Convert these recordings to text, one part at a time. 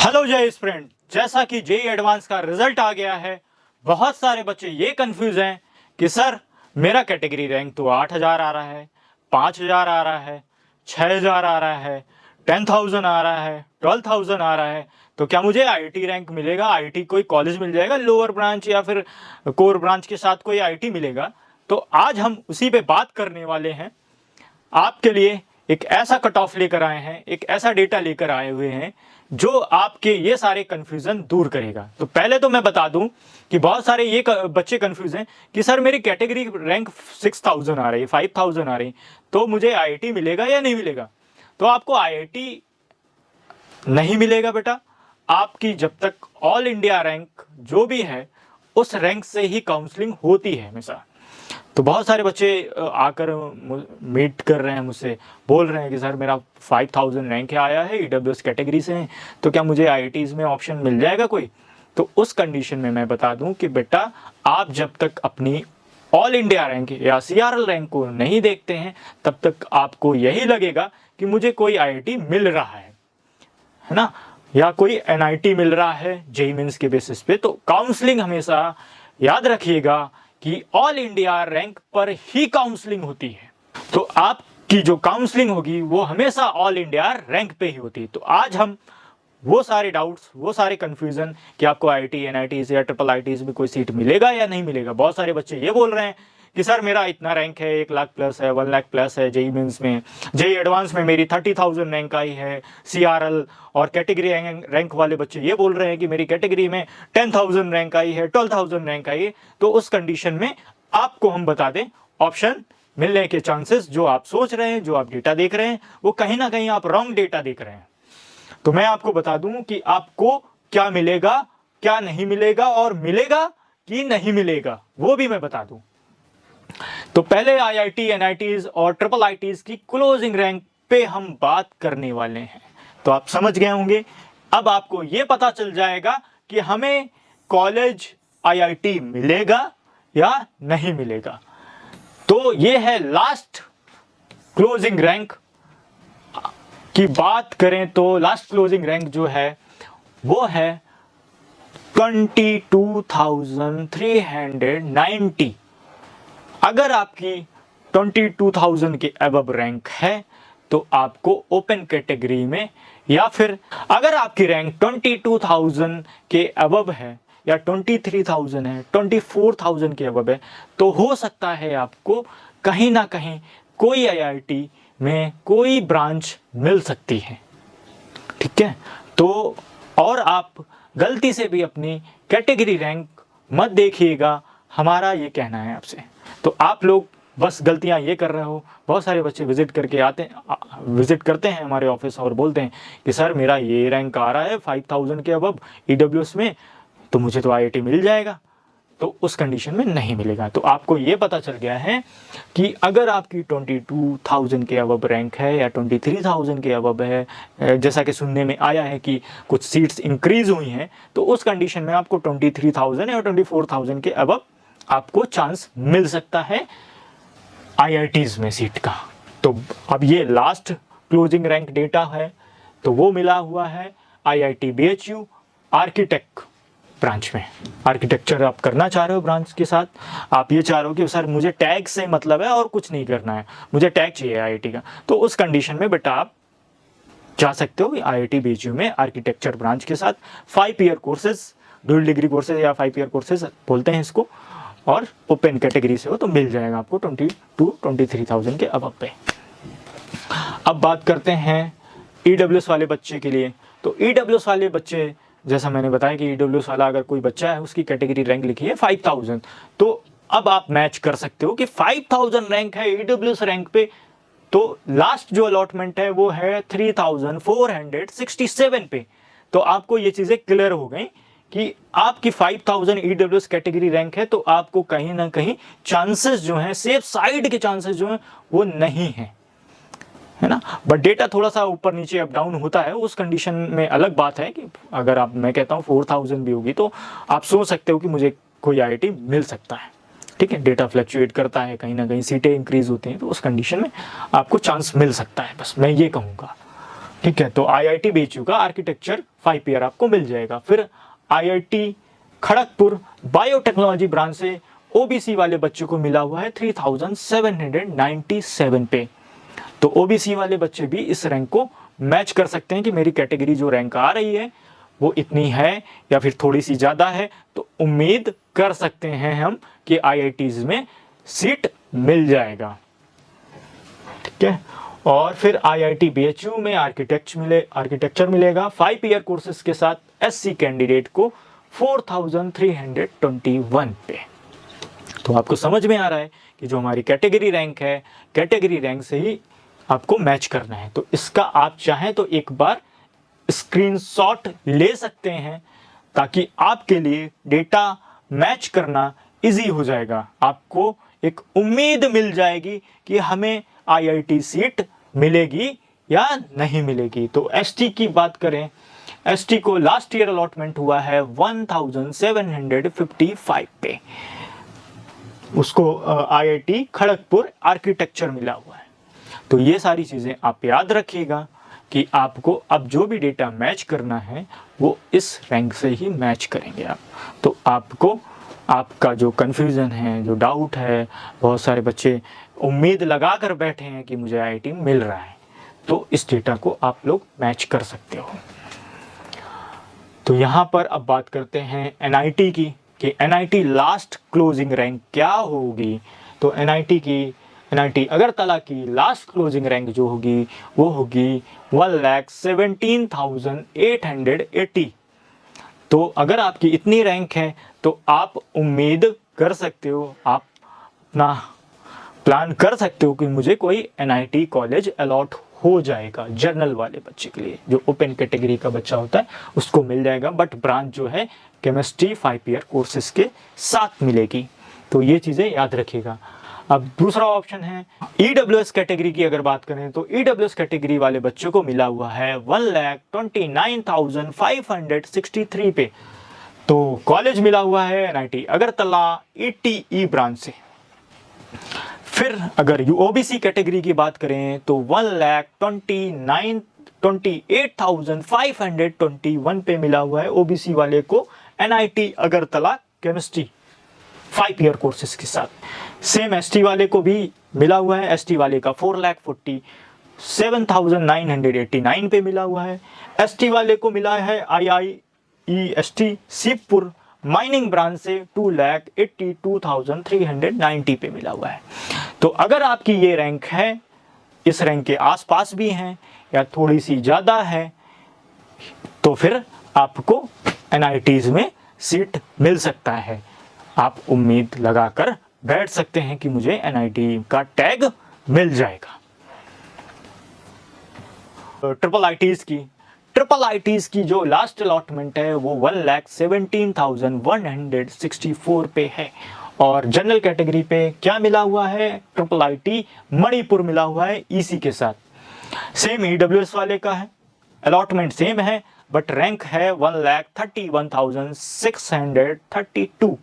Hello जय friend, जैसा कि जेई एडवांस का रिजल्ट आ गया है, बहुत सारे बच्चे ये कंफ्यूज हैं कि सर मेरा कैटेगरी रैंक तो 8,000 आ रहा है, 5,000 आ रहा है, 6,000 आ रहा है, 10,000 आ रहा है, 12,000 आ रहा है, तो क्या मुझे आईआईटी रैंक मिलेगा? आईआईटी कोई कॉलेज मिल जाएगा, लोअर ब्रांच या फिर कोर ब्रांच के साथ कोई आईआईटी मिलेगा? तो आज हम उसी पे बात करने वाले हैं। आपके लिए एक ऐसा कट ऑफ लेकर आए हैं, एक ऐसा डेटा लेकर आए हुए हैं जो आपके ये सारे कंफ्यूजन दूर करेगा। तो पहले तो मैं बता दूं कि बहुत सारे ये बच्चे कंफ्यूज हैं कि सर मेरी कैटेगरी रैंक 6,000 आ रही है, 5,000 आ रही है, तो मुझे आईआईटी मिलेगा या नहीं मिलेगा? तो आपको आईआईटी नहीं मिलेगा बेटा। आपकी जब तक ऑल इंडिया रैंक जो भी है उस रैंक से ही काउंसलिंग होती है हमेशा। तो बहुत सारे बच्चे आकर मीट कर रहे हैं मुझसे, बोल रहे हैं कि सर मेरा 5,000 रैंक आया है, ईडब्ल्यूएस कैटेगरी से है, तो क्या मुझे आईआईटीज में ऑप्शन मिल जाएगा कोई? तो उस कंडीशन में मैं बता दूं कि बेटा आप जब तक अपनी ऑल इंडिया रैंक या सीआरएल रैंक को नहीं देखते हैं तब तक आपको यही लगेगा कि मुझे कोई आईआईटी मिल रहा है ना, या कोई एनआईटी मिल रहा है जेईई मेंस के बेसिस पे। तो काउंसलिंग हमेशा याद रखिएगा कि ऑल इंडिया रैंक पर ही काउंसलिंग होती है। तो आपकी जो काउंसलिंग होगी वो हमेशा ऑल इंडिया रैंक पे ही होती है। तो आज हम वो सारे डाउट्स, वो सारे कंफ्यूजन कि आपको आईआईटी, एनआईटी या ट्रिपल आईटीज में कोई सीट मिलेगा या नहीं मिलेगा। बहुत सारे बच्चे ये बोल रहे हैं कि सर मेरा इतना रैंक है, 1 लाख प्लस है, 1 लाख प्लस है जेईई मेंस में, जेईई एडवांस में मेरी 30,000 रैंक आई है सीआरएल, और कैटेगरी रैंक वाले बच्चे ये बोल रहे हैं कि मेरी कैटेगरी में 10,000 रैंक आई है, 12,000 रैंक आई है। तो उस कंडीशन में आपको हम बता दें ऑप्शन मिलने के चांसेस, जो आप सोच रहे हैं, जो आप डेटा देख रहे हैं, वो कहीं ना कहीं आप रॉन्ग डेटा देख रहे हैं। तो मैं आपको बता दूं कि आपको क्या मिलेगा, क्या नहीं मिलेगा, और मिलेगा कि नहीं मिलेगा वो भी मैं बता दूं। तो पहले आईआईटी, एनआईटीज और ट्रिपल आईटीज की क्लोजिंग रैंक पे हम बात करने वाले हैं। तो आप समझ गए होंगे, अब आपको यह पता चल जाएगा कि हमें कॉलेज आईआईटी मिलेगा या नहीं मिलेगा। तो यह है लास्ट क्लोजिंग रैंक की बात करें तो लास्ट क्लोजिंग रैंक जो है वो है 22,390। अगर आपकी 22,000 के अबव रैंक है तो आपको ओपन कैटेगरी में, या फिर अगर आपकी रैंक 22,000 के अबव है या 23,000 है, 24,000 के अबव है, तो हो सकता है आपको कहीं ना कहीं कोई आईआईटी में कोई ब्रांच मिल सकती है। ठीक है, तो और आप गलती से भी अपनी कैटेगरी रैंक मत देखिएगा, हमारा ये कहना है आपसे। तो आप लोग बस गलतियां ये कर रहे हो, बहुत सारे बच्चे विजिट करते हैं हमारे ऑफिस और बोलते हैं कि सर मेरा ये रैंक आ रहा है 5,000 के अबव ईडब्ल्यूएस में, तो मुझे तो आईआईटी मिल जाएगा। तो उस कंडीशन में नहीं मिलेगा। तो आपको ये पता चल गया है कि अगर आपकी 22,000 के अबव रैंक है या 23,000 के अबव है, जैसा कि सुनने में आया है कि कुछ सीट्स इंक्रीज हुई हैं, तो उस कंडीशन में आपको 23,000 या 24,000 के अबव आपको चांस मिल सकता है आईआईटीज में सीट का। तो अब ये लास्ट क्लोजिंग रैंक डेटा है, तो वो मिला हुआ है आईआईटी बीएचयू आर्किटेक्ट ब्रांच में। आर्किटेक्चर आप करना चाह रहे हो ब्रांच के साथ, आप ये चाह रहे हो कि सर मुझे टैग से मतलब है और कुछ नहीं करना है, मुझे टैग चाहिए आईआईटी का, तो उस कंडीशन में बेटा आप जा सकते हो आईआईटी बीएचयू में आर्किटेक्चर ब्रांच के साथ। 5 year courses, dual degree courses या 5 ईयर कोर्सेज बोलते हैं इसको, और ओपन कैटेगरी से हो तो मिल जाएगा आपको 22,000-23,000 के अबव पे। अब बात करते हैं ईडब्ल्यूएस वाले बच्चे के लिए। तो ईडब्ल्यूएस वाले बच्चे, जैसा मैंने बताया कि ईडब्ल्यूएस वाला अगर कोई बच्चा है उसकी कैटेगरी रैंक लिखी है 5,000, तो अब आप मैच कर सकते हो कि 5,000 रैंक है ईडब्ल्यूएस रैंक पे, तो लास्ट जो अलॉटमेंट है वो है 3,467 पे। तो आपको ये चीजें क्लियर हो गई कि आपकी 5,000 ईडब्ल्यूएस कैटेगरी रैंक है, तो आपको कहीं ना कहीं चांसेस जो हैं, सेफ साइड के चांसेस जो हैं वो नहीं है, है ना। बट डेटा थोड़ा सा ऊपर नीचे अप डाउन होता है, उस कंडीशन में अलग बात है कि अगर आप, मैं कहता हूँ 4,000 भी होगी तो आप सोच सकते हो कि मुझे कोई आईआईटी मिल सकता है। ठीक है, डेटा फ्लक्चुएट करता है, कहीं ना कहीं सीटें इंक्रीज होती हैं, तो उस कंडीशन में आपको चांस मिल सकता है, बस मैं ये कहूँगा। ठीक है। तो IIT BHU का आर्किटेक्चर 5 ईयर आपको मिल जाएगा। फिर IIT खड़गपुर बायोटेक्नोलॉजी ब्रांच से OBC वाले बच्चों को मिला हुआ है 3797 पे। तो OBC वाले बच्चे भी इस रैंक को मैच कर सकते हैं कि मेरी कैटेगरी जो रैंक आ रही है वो इतनी है या फिर थोड़ी सी ज़्यादा है, तो उम्मीद कर सकते हैं हम कि IITs में सीट मिल जाएगा। ठीक है। और फिर IIT BHU में आर्किटेक्चर मिलेगा 5 ईयर कोर्सेज के साथ SC कैंडिडेट को 4321 पे। तो आपको समझ में आ रहा है कि जो हमारी कैटेगरी रैंक है, कैटेगरी रैंक से ही आपको मैच करना है। तो इसका आप चाहें तो एक बार स्क्रीनशॉट ले सकते हैं, ताकि आपके लिए डेटा मैच करना इजी हो जाएगा। आपको एक उम्मीद मिल जाएगी कि हमें IIT सीट मिलेगी या नहीं मिलेगी। तो ST की बात करें, ST को लास्ट ईयर अलॉटमेंट हुआ है 1755 पे। उसको IIT खड़गपुर आर्किटेक्चर मिला हुआ है। तो ये सारी चीज़ें आप याद रखिएगा कि आपको अब जो भी डेटा मैच करना है वो इस रैंक से ही मैच करेंगे आप। तो आपको आपका जो कन्फ्यूज़न है, जो डाउट है, बहुत सारे बच्चे उम्मीद लगा कर बैठे हैं कि मुझे IIT मिल रहा है, तो इस डेटा को आप लोग मैच कर सकते हो। तो यहाँ पर अब बात करते हैं NIT की कि NIT लास्ट क्लोजिंग रैंक क्या होगी। तो NIT अगरतला की लास्ट क्लोजिंग रैंक जो होगी वो होगी 1,17,880। तो अगर आपकी इतनी रैंक है तो आप उम्मीद कर सकते हो, आप अपना प्लान कर सकते हो कि मुझे कोई NIT कॉलेज अलॉट हो जाएगा। जनरल वाले बच्चे के लिए, जो ओपन कैटेगरी का बच्चा होता है उसको मिल जाएगा, बट ब्रांच जो है केमिस्ट्री 5 ईयर कोर्सेज के साथ मिलेगी। तो ये चीज़ें याद रखिएगा। अब दूसरा ऑप्शन है EWS कैटेगरी की। अगर बात करें तो EWS कैटेगरी वाले बच्चों को मिला हुआ है 1,29,563 पे। तो कॉलेज मिला हुआ है NIT अगरतला ETE ब्रांच से। फिर अगर OBC कैटेगरी की बात करें तो 1,28,521 पे मिला हुआ है OBC वाले को NIT Agartala chemistry 5 year courses के साथ। सेम ST वाले को भी मिला हुआ है। ST वाले का 4,47,989 पे मिला हुआ है। ST वाले को मिला है IIEST शिवपुर माइनिंग ब्रांच से 2,82,390 पे मिला हुआ है। तो अगर आपकी ये रैंक है, इस रैंक के आसपास भी हैं या थोड़ी सी ज़्यादा है, तो फिर आपको NITs में सीट मिल सकता है। आप उम्मीद लगाकर बैठ सकते हैं कि मुझे NIT का टैग मिल जाएगा। ट्रिपल ITs की जो लास्ट अलॉटमेंट है वो 1,17,164 पे है। और जनरल कैटेगरी पे क्या मिला हुआ है, ट्रिपल IT मणिपुर मिला हुआ है EC के साथ। सेम EWS वाले का है, अलॉटमेंट सेम है, बट रैंक है 1,31,632।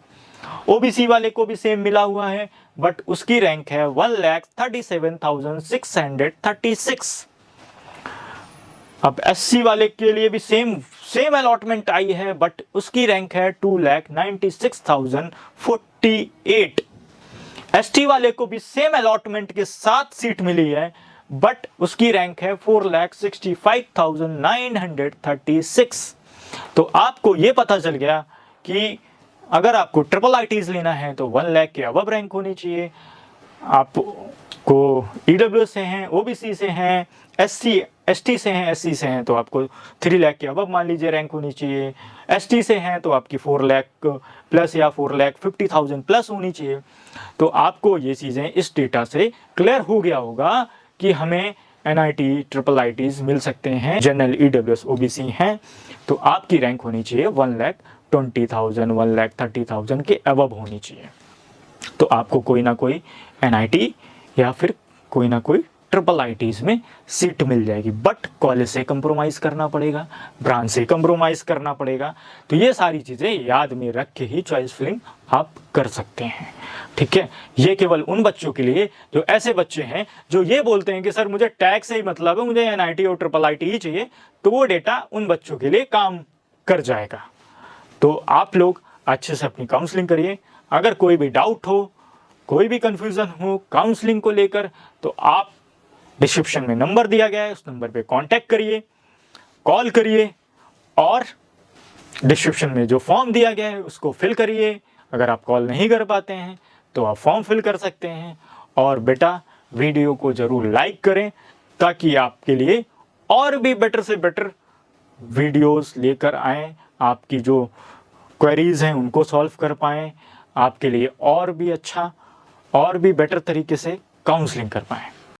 OBC वाले को भी सेम मिला हुआ है, बट उसकी रैंक है 1,37,636। अब SC वाले के लिए भी सेम अलॉटमेंट आई है, बट उसकी रैंक है 2,96,048। ST वाले को भी सेम अलॉटमेंट के साथ सीट मिली है, बट उसकी रैंक है 4,65,936। तो आपको ये पता चल गया कि अगर आपको ट्रिपल ITs लेना है तो 1 लाख के अबव रैंक होनी चाहिए। आपको EWS से हैं, OBC से हैं, ST से हैं, SC से हैं तो आपको 3 लाख के अबव मान लीजिए रैंक होनी चाहिए। ST से हैं तो आपकी 4 लाख प्लस या 4,50,000 प्लस होनी चाहिए। तो आपको ये चीज़ें इस डेटा से क्लियर हो गया होगा कि हमें NIT ट्रिपल ITs मिल सकते हैं। जनरल EWS OBC हैं तो आपकी रैंक होनी चाहिए 1,20,000 1,30,000 के अबव होनी चाहिए। तो आपको कोई ना कोई NIT या फिर कोई ना कोई ट्रिपल आईटीज में सीट मिल जाएगी। बट कॉलेज से कंप्रोमाइज़ करना पड़ेगा, ब्रांच से कंप्रोमाइज़ करना पड़ेगा। तो ये सारी चीज़ें याद में रख के ही चॉइस फिलिंग आप कर सकते हैं, ठीक है। ये केवल उन बच्चों के लिए जो ऐसे बच्चे हैं जो ये बोलते हैं कि सर मुझे टैग से ही मतलब है, मुझे एनआईटी और ट्रिपल आईटी ही चाहिए, तो वो डेटा उन बच्चों के लिए काम कर जाएगा। तो आप लोग अच्छे से अपनी काउंसलिंग करिए। अगर कोई भी डाउट हो, कोई भी कंफ्यूजन हो काउंसलिंग को लेकर, तो आप डिस्क्रिप्शन में नंबर दिया गया है, उस नंबर पे कांटेक्ट करिए, कॉल करिए, और डिस्क्रिप्शन में जो फॉर्म दिया गया है उसको फिल करिए। अगर आप कॉल नहीं कर पाते हैं तो आप फॉर्म फिल कर सकते हैं। और बेटा वीडियो को ज़रूर लाइक करें ताकि आपके लिए और भी बेटर से बेटर वीडियोस लेकर आएँ, आपकी जो क्वेरीज हैं उनको सॉल्व कर पाएँ, आपके लिए और भी अच्छा और भी बेटर तरीके से काउंसलिंग कर पाएँ।